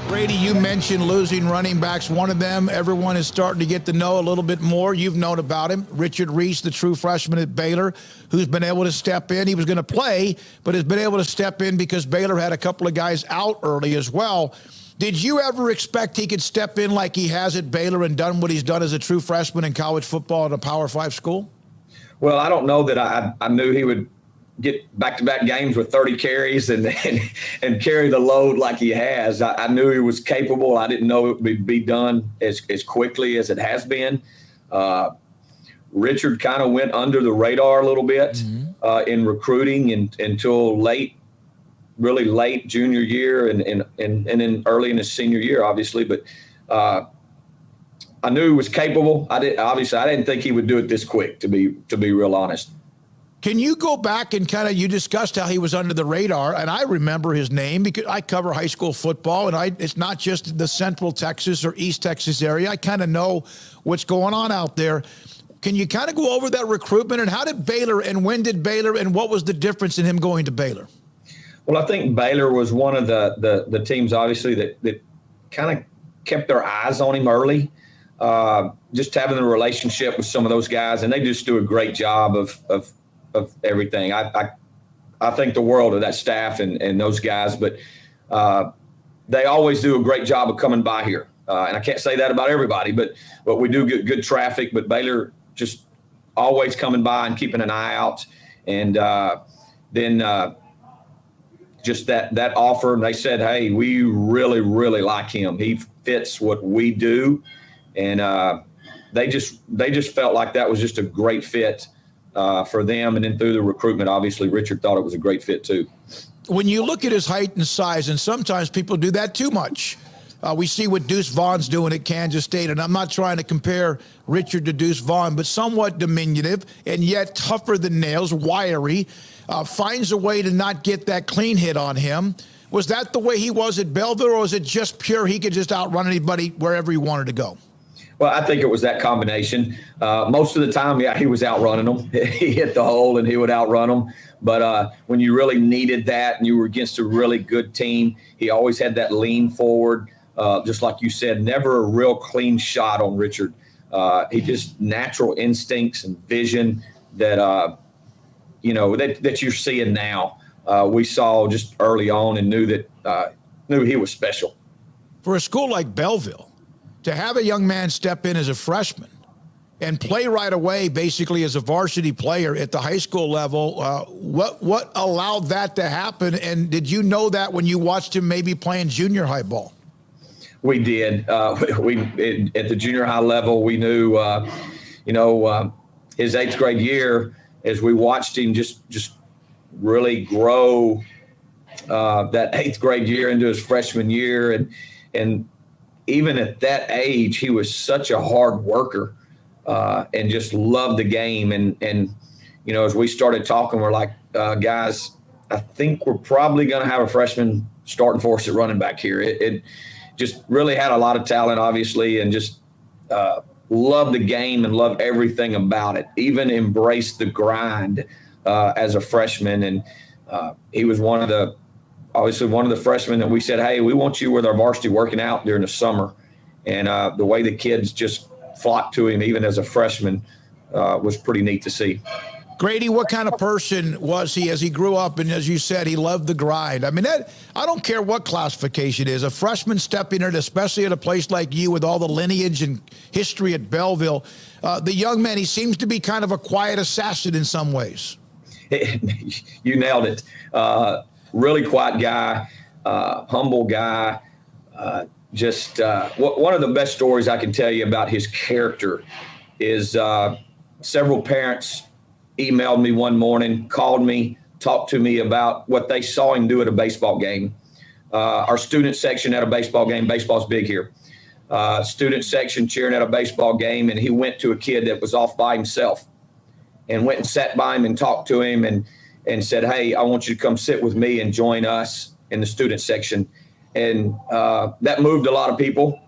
Grady, you mentioned losing running backs. One of them, everyone is starting to get to know a little bit more. You've known about him. Richard Reese, the true freshman at Baylor, who's been able to step in. He was going to play, but has been able to step in because Baylor had a couple of guys out early as well. Did you ever expect he could step in like he has at Baylor and done what he's done as a true freshman in college football at a Power 5 school? Well, I don't know that I knew he would get back-to-back games with 30 carries and carry the load like he has. I knew he was capable. I didn't know it would be done as quickly as it has been. Richard kind of went under the radar a little bit in recruiting until really late junior year and then early in his senior year, obviously. But I knew he was capable. I didn't think he would do it this quick, to be real honest. Can you go back and you discussed how he was under the radar, and I remember his name because I cover high school football, and it's not just the Central Texas or East Texas area. I kind of know what's going on out there. Can you kind of go over that recruitment, and how did Baylor, and when did Baylor, and what was the difference in him going to Baylor? Well, I think Baylor was one of the teams, obviously, that kind of kept their eyes on him early, just having a relationship with some of those guys, and they just do a great job of everything. I think the world of that staff and those guys, but they always do a great job of coming by here. And I can't say that about everybody, but we do get good traffic. But Baylor just always coming by and keeping an eye out. And then just that offer, and they said, hey, we really, really like him. He fits what we do. And they just felt like that was just a great fit for them. And then through the recruitment, obviously, Richard thought it was a great fit too. When you look at his height and size, and sometimes people do that too much. We see what Deuce Vaughn's doing at Kansas State, and I'm not trying to compare Richard to Deuce Vaughn, but somewhat diminutive and yet tougher than nails, wiry, finds a way to not get that clean hit on him. Was that the way he was at Bellville, or was it just pure he could just outrun anybody wherever he wanted to go? Well, I think it was that combination. Most of the time, yeah, he was outrunning them. He hit the hole and he would outrun them. But when you really needed that and you were against a really good team, he always had that lean forward. Just like you said, never a real clean shot on Richard. He just natural instincts and vision that, that you're seeing now. We saw just early on and knew he was special. For a school like Bellville, to have a young man step in as a freshman and play right away, basically as a varsity player at the high school level, what allowed that to happen? And did you know that when you watched him maybe playing junior high ball? We did. At the junior high level, we knew, his 8th grade year, as we watched him just really grow that 8th grade year into his freshman year, and even at that age, he was such a hard worker and just loved the game. And as we started talking, we're like, guys, I think we're probably going to have a freshman starting for us at running back here. It just really had a lot of talent, obviously, and just loved the game and loved everything about it, even embraced the grind as a freshman. And he was one of the freshmen that we said, hey, we want you with our varsity working out during the summer. And the way the kids just flocked to him, even as a freshman, was pretty neat to see. Grady, what kind of person was he as he grew up? And as you said, he loved the grind. I mean, I don't care what classification it is. A freshman stepping in, especially at a place like you with all the lineage and history at Bellville, the young man, he seems to be kind of a quiet assassin in some ways. You nailed it. Really quiet guy, humble guy. One of the best stories I can tell you about his character is several parents emailed me one morning, called me, talked to me about what they saw him do at a baseball game. Our student section at a baseball game, baseball's big here. Student section cheering at a baseball game, and he went to a kid that was off by himself and went and sat by him and talked to him and said, hey, I want you to come sit with me and join us in the student section. And that moved a lot of people,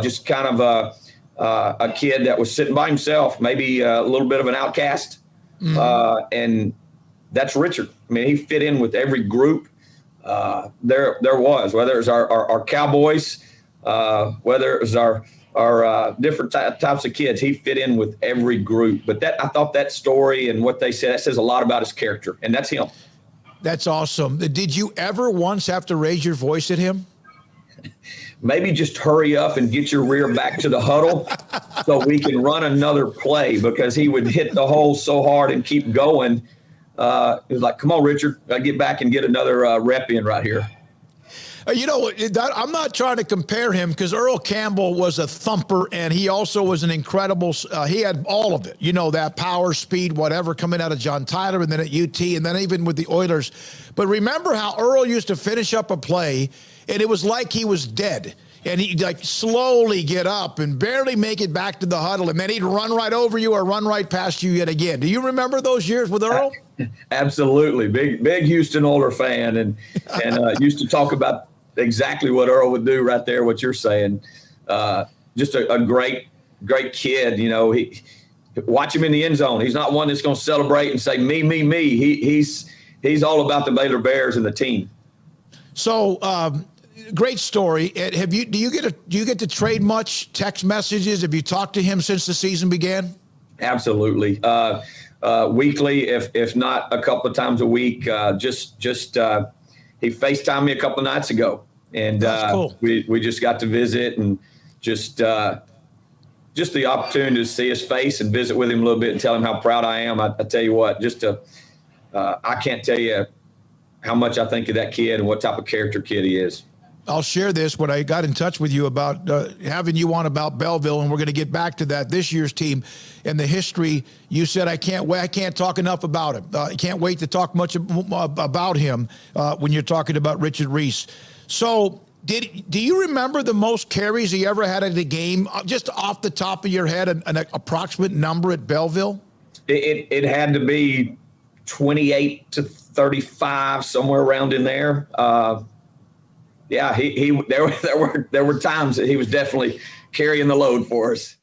just kind of a kid that was sitting by himself, maybe a little bit of an outcast. And that's Richard. I mean, he fit in with every group. there was, whether it was our Cowboys, whether it was our different types of kids, he fit in with every group. But I thought that story and what they said, that says a lot about his character, and that's him. That's awesome. Did you ever once have to raise your voice at him? Maybe just hurry up and get your rear back to the huddle so we can run another play, because he would hit the hole so hard and keep going. It was like, come on, Richard, get back and get another rep in right here. I'm not trying to compare him, because Earl Campbell was a thumper, and he also was an incredible, he had all of it, that power, speed, whatever, coming out of John Tyler and then at UT and then even with the Oilers. But remember how Earl used to finish up a play, and it was like he was dead. And he'd like slowly get up and barely make it back to the huddle, and then he'd run right over you or run right past you yet again. Do you remember those years with Earl? Absolutely. Big Houston Oilers fan, and used to talk about exactly what Earl would do right there, what you're saying. Just a great kid. He watch him in the end zone. He's not one that's going to celebrate and say, me, me, me. He's all about the Baylor Bears and the team. So, great story. Do you get to trade much text messages? Have you talked to him since the season began? Absolutely. Weekly, if not a couple of times a week. He FaceTimed me a couple of nights ago, and cool. we just got to visit, and just the opportunity to see his face and visit with him a little bit and tell him how proud I am. I tell you what, I can't tell you how much I think of that kid and what type of character kid he is. I'll share this when I got in touch with you about having you on about Bellville, and we're going to get back to that, this year's team and the history. You said, I can't talk enough about him. I can't wait to talk much about him when you're talking about Richard Reese. So do you remember the most carries he ever had in a game, just off the top of your head, an approximate number at Bellville? It had to be 28 to 35, somewhere around in there. Yeah, there were times that he was definitely carrying the load for us.